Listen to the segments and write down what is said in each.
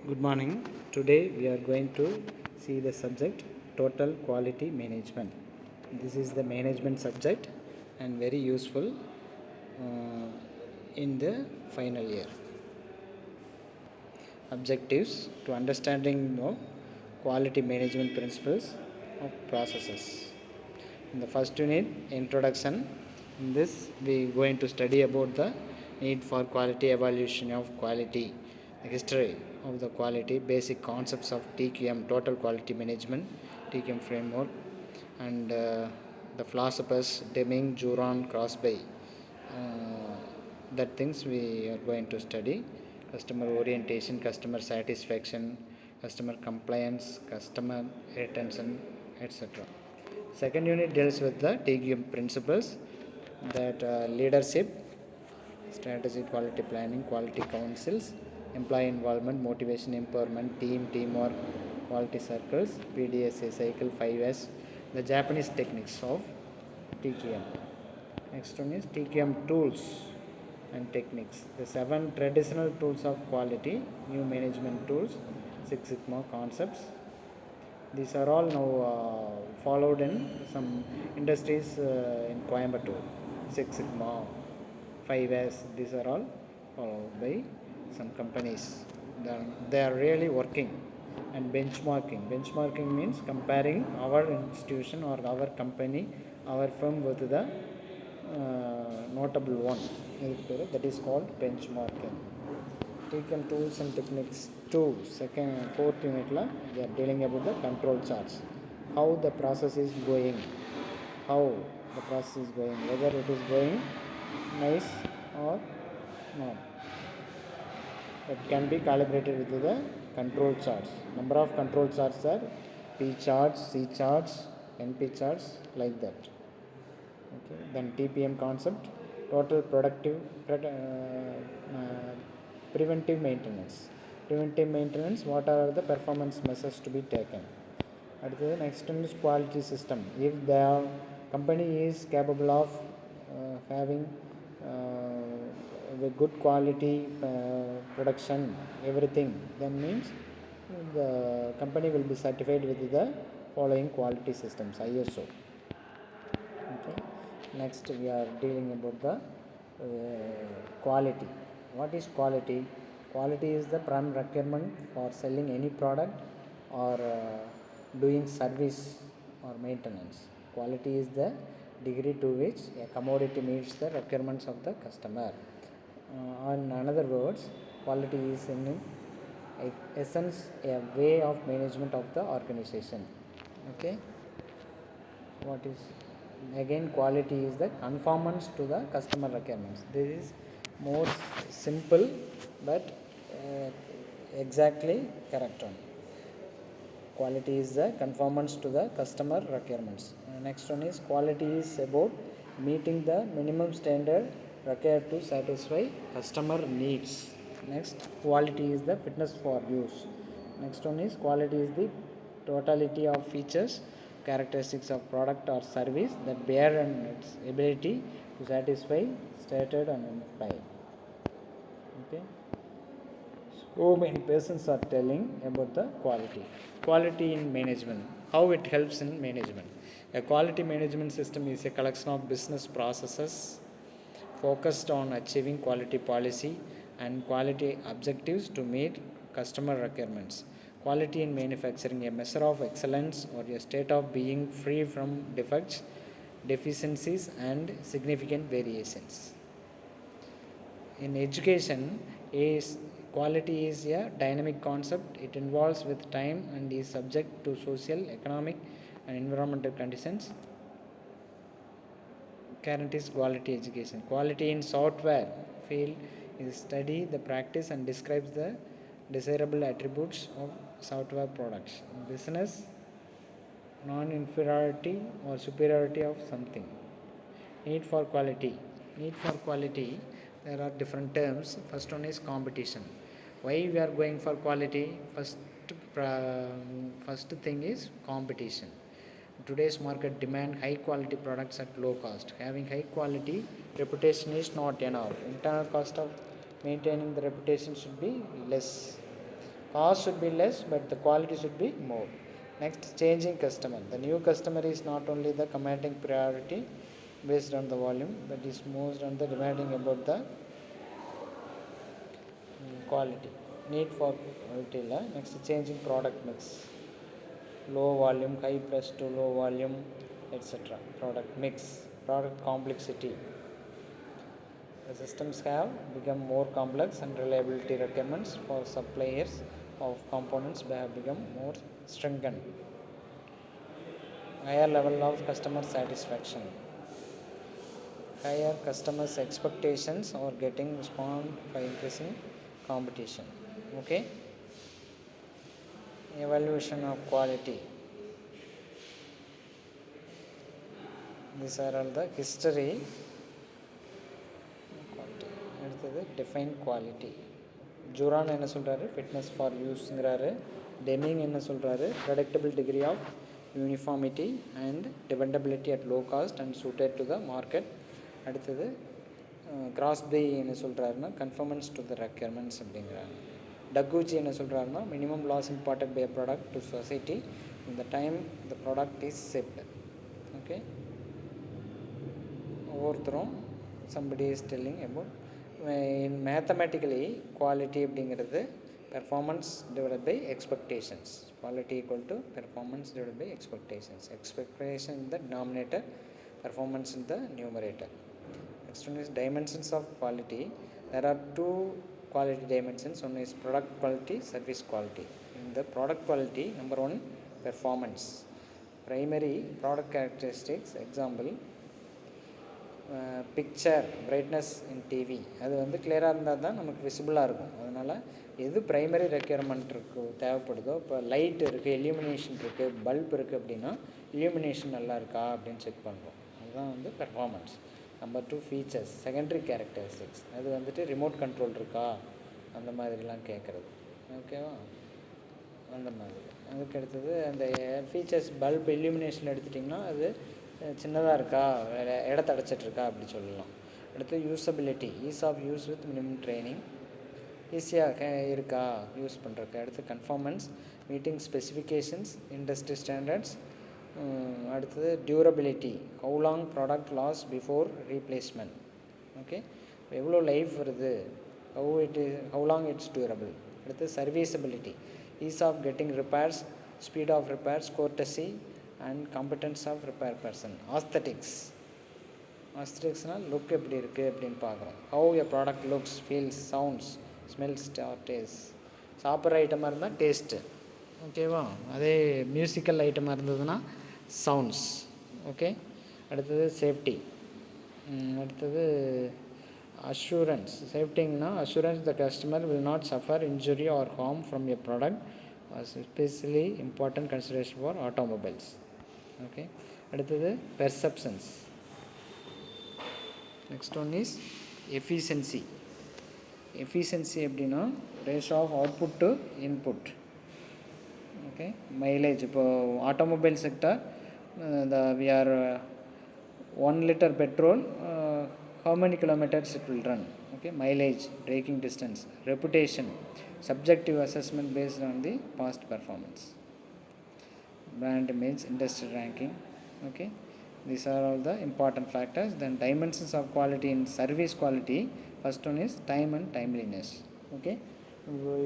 Good morning. Today we are going to see the subject total quality management. This is the management subject and very useful in the final year. Objectives to understanding quality management principles of processes. In the first unit, introduction. In this, we are going to study about the need for quality evaluation of quality, the history of the quality, basic concepts of TQM, total quality management, TQM framework, and the philosophers Deming, Juran, Crosby. That things we are going to study. Customer orientation, customer satisfaction, customer compliance, customer retention, etc. Second unit deals with the TQM principles, that leadership, strategy, quality planning, quality councils, employee involvement, motivation, empowerment, teamwork, quality circles, PDSA cycle, 5S, the Japanese techniques of TQM. Next one is TQM tools and techniques. The 7 traditional tools of quality, new management tools, Six Sigma concepts. These are all now followed in some industries in Coimbatore. Six Sigma, 5S, these are all followed by some companies. They are really working. And benchmarking. Benchmarking means comparing our institution or our company, our firm with the notable one. That is called benchmarking. TQM tools and techniques 2, second, fourth unit la, they are dealing about the control charts. How the process is going, whether it is going nice or not. It can be calibrated with the control charts. Number of control charts are P charts, C charts, NP charts, like that. Okay. Then TPM concept, total preventive maintenance. Preventive maintenance, what are the performance measures to be taken? At the next one is quality system. If the company is capable of having the good quality production, everything, then means the company will be certified with the following quality systems, ISO. Okay. Next we are dealing about the quality. What is quality? Quality is the prime requirement for selling any product or doing service or maintenance. Quality is the degree to which a commodity meets the requirements of the customer. In other words, quality is in essence a way of management of the organization. Okay. What is again, quality is the conformance to the customer requirements. This is more simple but exactly correct one. Quality is the conformance to the customer requirements. Next one is quality is about meeting the minimum standard required to satisfy customer needs. Next, quality is the fitness for use. Next one is quality is the totality of features, characteristics of product or service that bear on its ability to satisfy stated and implied. Okay. So many persons are telling about the quality. Quality in management. How it helps in management. A quality management system is a collection of business processes focused on achieving quality policy and quality objectives to meet customer requirements. Quality in manufacturing, a measure of excellence or a state of being free from defects, deficiencies, and significant variations. In education, quality is a dynamic concept. It involves with time and is subject to social, economic, and environmental conditions. Guarantees quality education. Quality in software field is study the practice and describes the desirable attributes of software products. Business, non-inferiority or superiority of something. Need for quality. Need for quality, there are different terms. First one is competition. Why we are going for quality? First thing is competition. Today's market demand high quality products at low cost. Having high quality reputation is not enough. Internal cost of maintaining the reputation should be less. Cost should be less, but the quality should be more. Next, changing customer. The new customer is not only the commanding priority based on the volume, but is most on the demanding about the quality. Need for quality. Next, changing product mix. Low volume, high plus to low volume, etc. Product mix, product complexity. The systems have become more complex and reliability requirements for suppliers of components have become more stringent. Higher level of customer satisfaction. Higher customers' expectations are getting responded by increasing competition. Okay. Evaluation of quality. These are all the history. அடுத்தது define quality. Juran என்ன சொல்கிறாரு, fitness for யூஸ்ங்கிறாரு. Deming என்ன சொல்கிறாரு, predictable degree of uniformity and dependability at low cost and suited to the market. அடுத்தது Crosby என்ன சொல்கிறாருன்னா கன்ஃபர்மன்ஸ் to the requirements அப்படிங்கிறாங்க. டக்கூச்சி என்ன சொல்கிறாருன்னா minimum loss imparted by product to society இந்த time the product is shift. Okay, ஒவ்வொருத்தரும் somebody is telling about in mathematically quality அப்படிங்கிறது performance divided by expectations. Quality equal to performance divided by expectations. Expectation in the denominator, performance in the numerator. Next one is dimensions of quality. There are two quality dimensions. One is product quality, service quality. In the product quality, number one, performance. Primary product characteristics, example, picture brightness in TV அது வந்து கிளியராக இருந்தால் தான் நமக்கு விசிபிளாக இருக்கும். அதனால் எது ப்ரைமரி ரெக்யர்மெண்ட் தேவைப்படுதோ, இப்போ லைட் இருக்குது, இல்யூமினேஷன் இருக்குது, பல்ப் இருக்குது அப்படின்னா இல்யூமினேஷன் நல்லா இருக்கா அப்படின்னு செக் பண்ணுறோம். அதுதான் வந்து performance. Number two, features, secondary characteristics. அது வந்துட்டு ரிமோட் கண்ட்ரோல் இருக்கா அந்த மாதிரிலாம் கேட்குறது. ஓகேவா, அந்த மாதிரி. அதுக்கு அடுத்தது அந்த ஃபீச்சர்ஸ், பல்ப் இல்யூமினேஷன் எடுத்துட்டிங்கன்னா அது சின்னதாக இருக்கா, வேறு இடத்த அடைச்சிட்ருக்கா அப்படி சொல்லலாம். அடுத்து usability, ease of use with minimum training, ஈஸியாக இருக்கா யூஸ் பண்ணுறக்கு. அடுத்து conformance, meeting specifications, industry standards. அடுத்தது durability, how long product lasts before replacement. Okay, எவ்வளோ லைஃப் வருது, ஹவு லாங் இட்ஸ் டியூரபிள். அடுத்து serviceability, ease of getting repairs, speed of repairs, courtesy and competence of repair person. Aesthetics, ஆஸ்தட்டிக்ஸ்னால் look எப்படி இருக்குது அப்படின்னு பார்க்குறோம். How a product looks, feels, sounds, smells, taste. சாப்பிட்ற ஐட்டமாக இருந்தால் டேஸ்ட்டு. ஓகேவா, அதே மியூசிக்கல் ஐட்டமாக இருந்ததுன்னா சவுண்ட்ஸ். ஓகே, அடுத்தது சேஃப்டி. அடுத்தது அஷூரன்ஸ். சேஃப்டிங்கன்னா assurance the customer will not suffer injury or harm from a product was especially important consideration for automobiles. Okay, அடுத்தது perceptions. Next one is efficiency. Efficiency அப்படின்னா ratio of output to input. Okay, mileage. இப்போ automobile sector we are 1 liter petrol, how many kilometers it will run. Okay, mileage, braking distance. Reputation, subjective assessment based on the past performance. Brand image, industry ranking. Okay, these are all the important factors. Then dimensions of quality in service quality. First one is time and timeliness. Okay,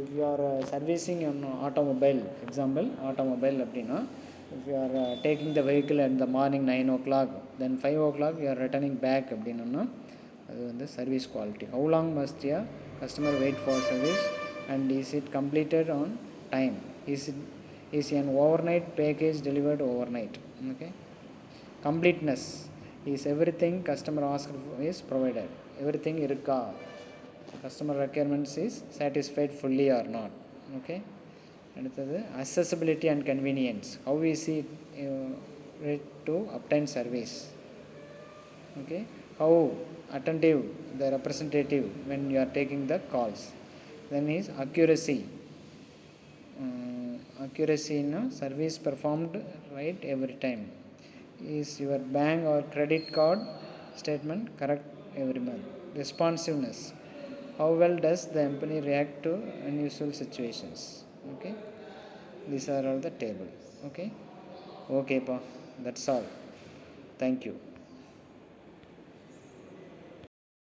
if you are servicing an automobile, example automobile அப்படின்னா, if you are taking the vehicle at the morning 9 o'clock, then 5 o'clock you are returning back அப்படின்னா அது வந்து service quality. How long must a customer wait for service and is it completed on time, is an overnight package delivered overnight. Okay, completeness, is everything customer asked for is provided, everything இருக்கா, customer requirements is satisfied fully or not. Okay, அடுத்தது accessibility and convenience, how easy it to obtain service. Okay, how attentive the representative when you are taking the calls. Then is accuracy. Accuracy in service performed right every time. Is your bank or credit card statement correct every month. Responsiveness, how well does the company react to unusual situations. These are all the table. Okay, okay pa, that's all. Thank you.